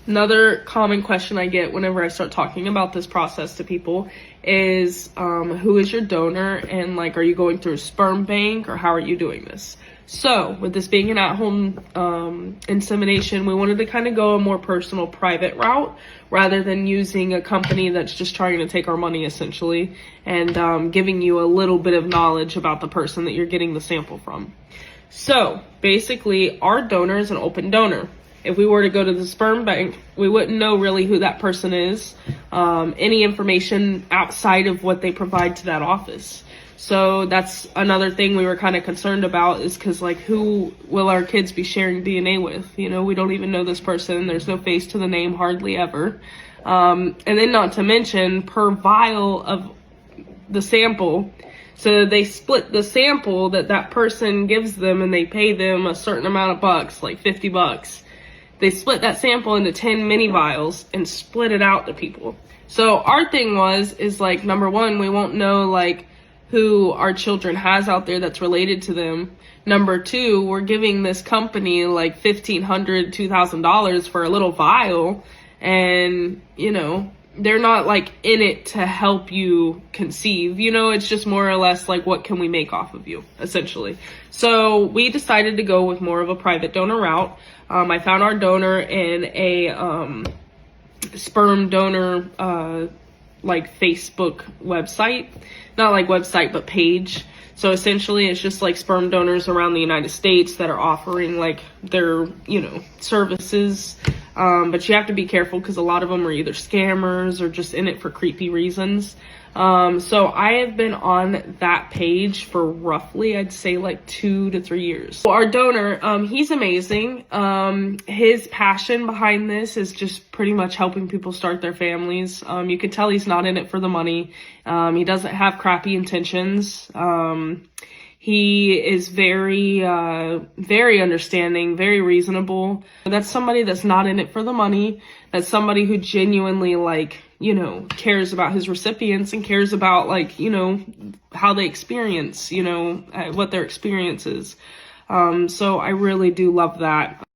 Another common question I get whenever I start talking about this process to people is, who is your donor, and like, are you going through a sperm bank, or how are you doing this? So with this being an at-home insemination, we wanted to kind of go a more personal, private route rather than using a company that's just trying to take our money essentially, and giving you a little bit of knowledge about the person that you're getting the sample from. So basically, our donor is an open donor. If we were to go to the sperm bank, we wouldn't know really who that person is, any information outside of what they provide to that office. So that's another thing we were kind of concerned about, is because, like, who will our kids be sharing DNA with? You know, we don't even know this person. There's no face to the name hardly ever. And then not to mention, per vial of the sample, so they split the sample that person gives them, and they pay them a certain amount of bucks, like $50. They split that sample into 10 mini vials and split it out to people. So our thing is like, number one, we won't know like who our children has out there that's related to them. Number two, we're giving this company like $1,500, $2,000 for a little vial, and you know, they're not like in it to help you conceive, you know, it's just more or less like, what can we make off of you, essentially. So we decided to go with more of a private donor route. I found our donor in a sperm donor like Facebook website, not like website, but page. So essentially it's just like sperm donors around the United States that are offering like their, you know, services. But you have to be careful because a lot of them are either scammers or just in it for creepy reasons. So I have been on that page for roughly, I'd say like 2 to 3 years. So our donor, he's amazing. His passion behind this is just pretty much helping people start their families. You can tell he's not in it for the money. He doesn't have crappy intentions. He is very, very understanding, very reasonable. That's somebody that's not in it for the money. That's somebody who genuinely, like, you know, cares about his recipients and cares about, like, you know, how they experience, you know, what their experience is. So I really do love that.